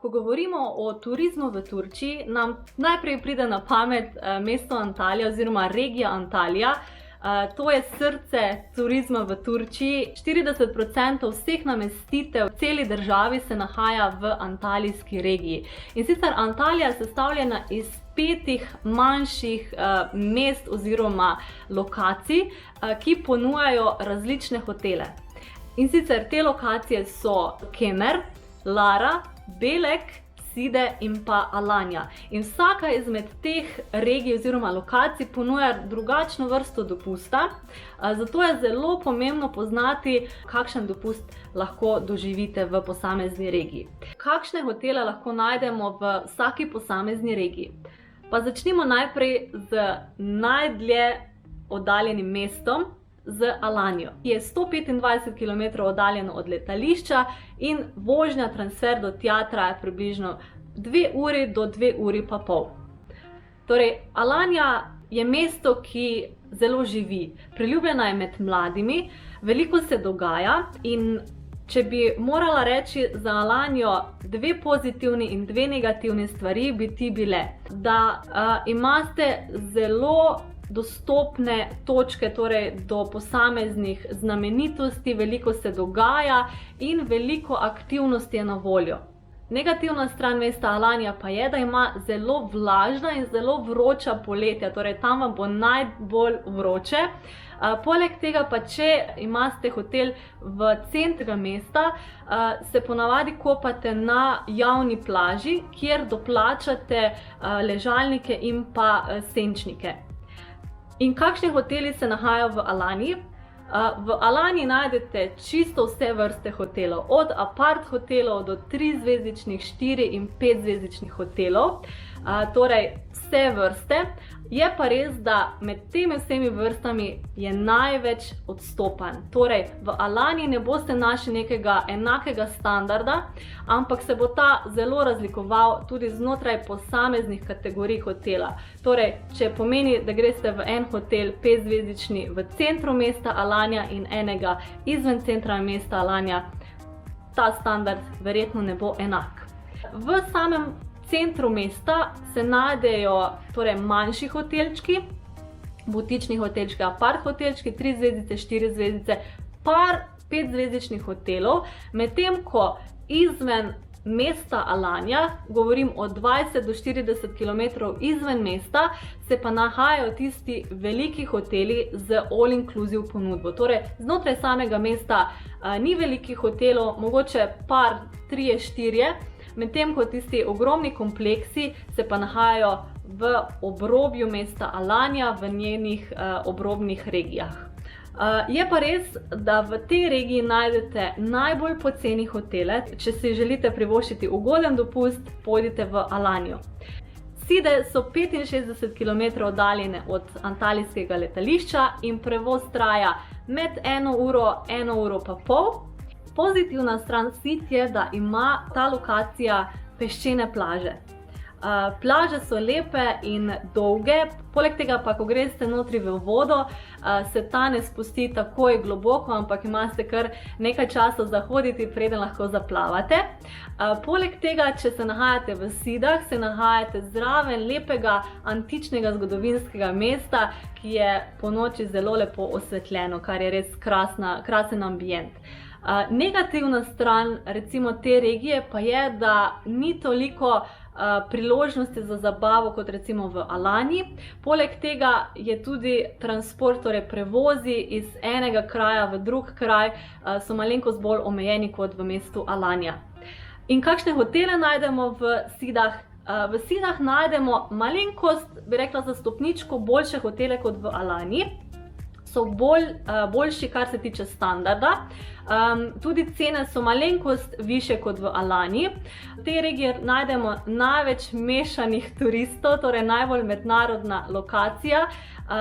Ko govorimo o turizmu v Turčiji, nam najprej pride na pamet mesto Antalija oziroma regija Antalija. To je srce turizma v Turčiji. 40% vseh namestitev v celi državi se nahaja v antalijski regiji. In sicer Antalija je sestavljena iz 5 manjših mest oziroma lokacij, ki ponujajo različne hotele. In sicer te lokacije so Kemer, Lara, Belek, Side in pa Alanya. In vsaka izmed teh regij oziroma lokacij ponuja drugačno vrsto dopusta, zato je zelo pomembno poznati, kakšen dopust lahko doživite v posamezni regiji. Kakšne hotele lahko najdemo v vsaki posamezni regiji? Pa začnimo najprej z najdlje oddaljenim mestom, z Alanjo, ki je 125 km oddaljeno od letališča in vožnja transfer do tja traja približno 2 uri do 2 uri pa pol. Torej, Alanya je mesto, ki zelo živi. Priljubljena je med mladimi, veliko se dogaja in če bi morala reči za Alanjo 2 pozitivni in 2 negativni stvari, bi ti bile, da imate zelo dostopne točke, torej do posameznih znamenitosti, veliko se dogaja in veliko aktivnosti je na voljo. Negativna stran mesta Alanya pa je, da ima zelo vlažna in zelo vroča poletja, torej tam vam bo najbolj vroče. Poleg tega pa, če imate hotel v centru mesta, se ponavadi kopate na javni plaži, kjer doplačate ležalnike in pa senčnike. In kakšni hoteli se nahajajo v Alanji? V Alanji najdete čisto vse vrste hotelov, od apart hotelov do 3-zvezdičnih, 4- in 5-zvezdičnih hotelov, torej vse vrste. Je pa res, da med temi vsemi vrstami je največ odstopanj. Torej, v Alanji ne boste našli nekega enakega standarda, ampak se bo ta zelo razlikoval tudi znotraj posameznih kategorij hotela. Torej, če pomeni, da greste v en hotel 5-zvezdični v centru mesta Alanya in enega izven centra mesta Alanya, ta standard verjetno ne bo enak. V samem centru mesta se najdejo torej manjši hotelčki, butični hotelčki, apart hotelčki, 3 zvezdice, 4 zvezdice, par 5-zvezdičnih hotelov, medtem ko izven mesta Alanya, govorim o 20 do 40 km izven mesta, se pa nahajajo tisti veliki hoteli z all-inclusive ponudbo. Torej, znotraj samega mesta ni velikih hotelov, mogoče par, 3-4, medtem ko tisti ogromni kompleksi se pa nahajajo v obrobju mesta Alanya, v njenih obrobnih regijah. Je pa res, da v tej regiji najdete najbolj poceni hotele. Če si želite privoščiti ugoden dopust, pojdite v Alanjo. Side so 65 km oddaljene od antalijskega letališča in prevoz traja med 1 uro, 1 uro pa pol. Pozitivna stran Sid je, da ima ta lokacija peščene plaže. Plaže so lepe in dolge, poleg tega pa, ko greste notri v vodo, se ta ne spusti takoj globoko, ampak imate kar nekaj časa za hoditi, preden lahko zaplavate. Poleg tega, če se nahajate v Sidah, se nahajate zraven lepega antičnega zgodovinskega mesta, ki je ponoči zelo lepo osvetljeno, kar je res krasen ambient. Negativna stran recimo te regije pa je, da ni toliko priložnosti za zabavo kot recimo v Alanji. Poleg tega je tudi transport, torej prevozi iz enega kraja v drug kraj, so malenkost bolj omejeni kot v mestu Alanya. In kakšne hotele najdemo v Sidah? V Sidah najdemo malenkost, bi rekla za stopničko, boljše hotele kot v Alanji. So boljši, kar se tiče standarda. Tudi cene so malenkost više kot v Alanji. V tej regiji najdemo največ mešanih turistov, torej najbolj mednarodna lokacija.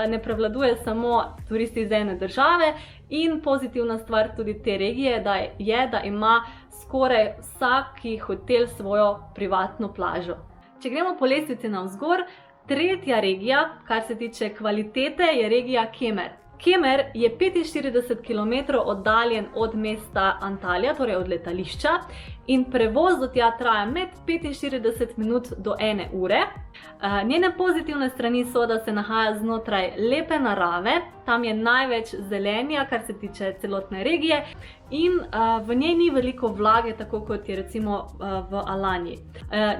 Ne prevladuje samo turisti iz ene države in pozitivna stvar tudi te regije je, da ima skoraj vsaki hotel svojo privatno plažo. Če gremo po lestvici navzgor, tretja regija, kar se tiče kvalitete, je regija Kemer. Kemer je 45 km oddaljen od mesta Antalija, torej od letališča, in prevoz do tja traja med 45 minut do 1 ure. Njene pozitivne strani so, da se nahaja znotraj lepe narave, tam je največ zelenja, kar se tiče celotne regije, in v njej ni veliko vlage, tako kot je recimo v Alanji.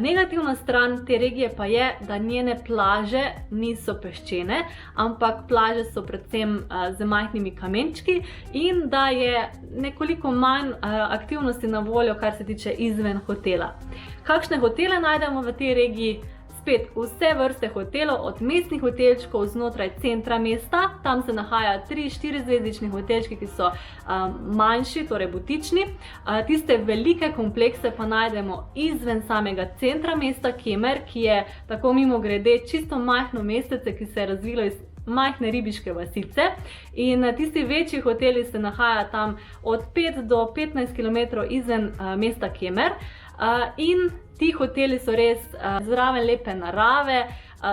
Negativna stran te regije pa je, da njene plaže niso peščene, ampak plaže so predvsem z majhnimi kamenčki in da je nekoliko manj aktivnosti na voljo, kar se tiče izven hotela. Kakšne hotele najdemo v tej regiji? Spet vse vrste hotelov, od mestnih hotelčkov znotraj centra mesta, tam se nahaja 3-4 zvezdični hotelčki, ki so manjši, torej butični. Tiste velike komplekse pa najdemo izven samega centra mesta Kemer, ki je tako mimogrede čisto majhno mestece, ki se je razvilo iz majhne ribiške vasice, in tisti večji hoteli se nahaja tam od 5 do 15 km izven mesta Kemer. In ti hoteli so res zraven lepe narave,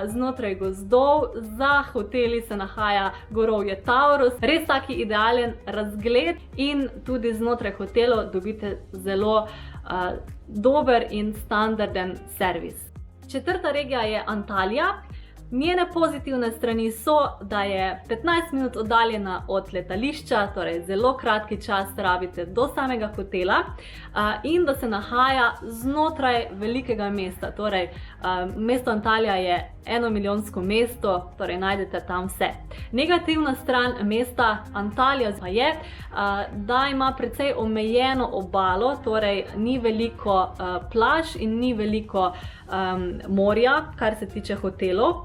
znotraj gozdov, za hoteli se nahaja gorovje Taurus, res taki idealen razgled in tudi znotraj hotelov dobite zelo dober in standarden servis. Četrta regija je Antalija. Njene pozitivne strani so, da je 15 minut oddaljena od letališča, torej zelo kratki čas rabite do samega hotela, in da se nahaja znotraj velikega mesta. Torej, mesto Antalija je 1-milijonsko mesto, torej najdete tam vse. Negativna stran mesta Antalija pa je, da ima precej omejeno obalo, torej ni veliko plaž in ni veliko morja, kar se tiče hotelov.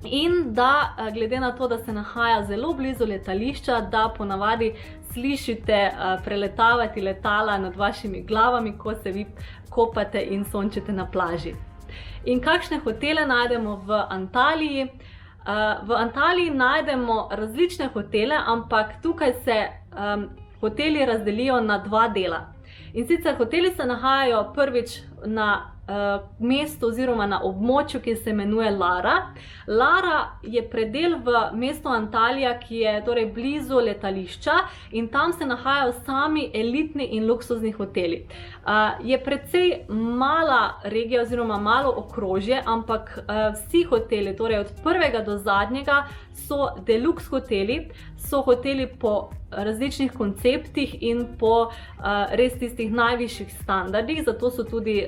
In da glede na to, da se nahaja zelo blizu letališča, da ponavadi slišite preletavati letala nad vašimi glavami, ko se vi kopate in sončite na plaži. In kakšne hotele najdemo v Antaliji? V Antaliji najdemo različne hotele, ampak tukaj se hoteli razdelijo na dva dela. In sicer hoteli se nahajajo prvič na mestu oziroma na območju, ki se imenuje Lara. Lara je predel v mestu Antalija, ki je torej blizu letališča, in tam se nahajajo sami elitni in luksuzni hoteli. Je precej mala regija oziroma malo okrožje, ampak vsi hoteli, torej od prvega do zadnjega, so deluxe hoteli, so hoteli po različnih konceptih in po res tistih najvišjih standardih, zato so tudi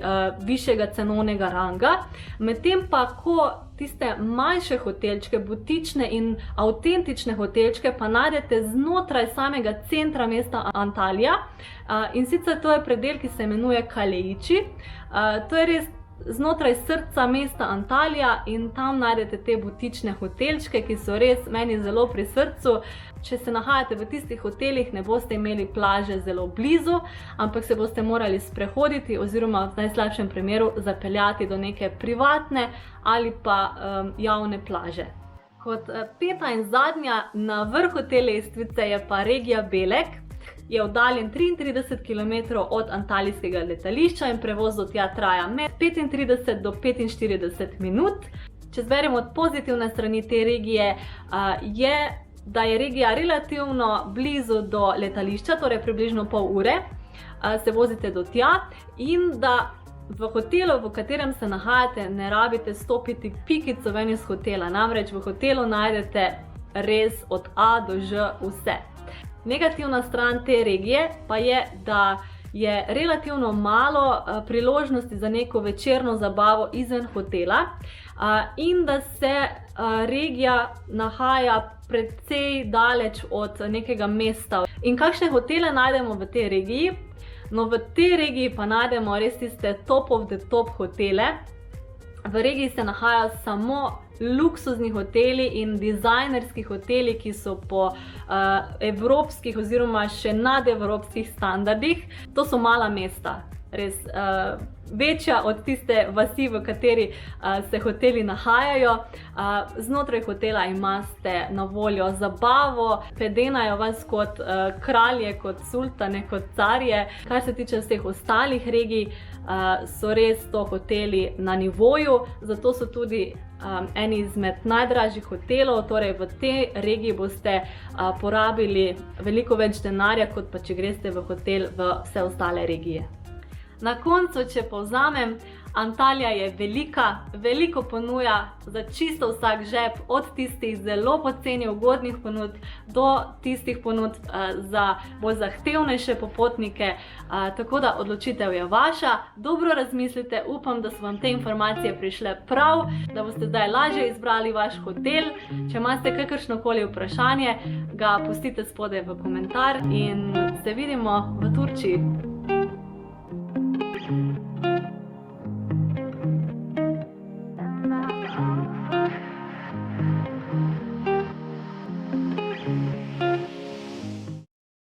višjega cenovnega ranga. Medtem pa, ko tiste manjše hotelčke, butične in avtentične hotelčke pa najdete znotraj samega centra mesta Antalija, in sicer to je predel, ki se imenuje Kaleiči. To je res znotraj srca mesta Antalija in tam najdete te butične hotelčke, ki so res meni zelo pri srcu. Če se nahajate v tistih hotelih, ne boste imeli plaže zelo blizu, ampak se boste morali sprehoditi oziroma v najslabšem primeru zapeljati do neke privatne ali pa javne plaže. Kot peta in zadnja na vrhu te lestvice je pa regija Belek. Je oddaljen 33 km od antalijskega letališča in prevoz do tja traja med 35 do 45 minut. Če zberemo od pozitivne strani te regije, je, da je regija relativno blizu do letališča, torej približno pol ure se vozite do tja, in da v hotelu, v katerem se nahajate, ne rabite stopiti pikico ven iz hotela. Namreč v hotelu najdete res od A do Ž vse. Negativna stran te regije pa je, da je relativno malo priložnosti za neko večerno zabavo izven hotela in da se regija nahaja precej daleč od nekega mesta. In kakšne hotele najdemo v tej regiji? No, v tej regiji pa najdemo res tiste top of the top hotele. V regiji se nahajajo samo luksuzni hoteli in dizajnerski hoteli, ki so po evropskih oziroma še nadevropskih standardih. To so mala mesta, res večja od tiste vasi, v kateri se hoteli nahajajo. Znotraj hotela imate na voljo zabavo, pedenajo vas kot kralje, kot sultane, kot carje. Kar se tiče vseh ostalih regij, so res to hoteli na nivoju, zato so tudi eni izmed najdražjih hotelov. Torej v tej regiji boste porabili veliko več denarja, kot pa če greste v hotel v vse ostale regije. Na koncu, če povzamem, Antalija je velika, veliko ponuja za čisto vsak žep, od tistih zelo poceni ugodnih ponudb do tistih ponudb za bolj zahtevnejše popotnike, tako da odločitev je vaša. Dobro razmislite, upam, da so vam te informacije prišle prav, da boste zdaj lažje izbrali vaš hotel. Če imate kakršnokoli vprašanje, ga pustite spodaj v komentar in se vidimo v Turčiji.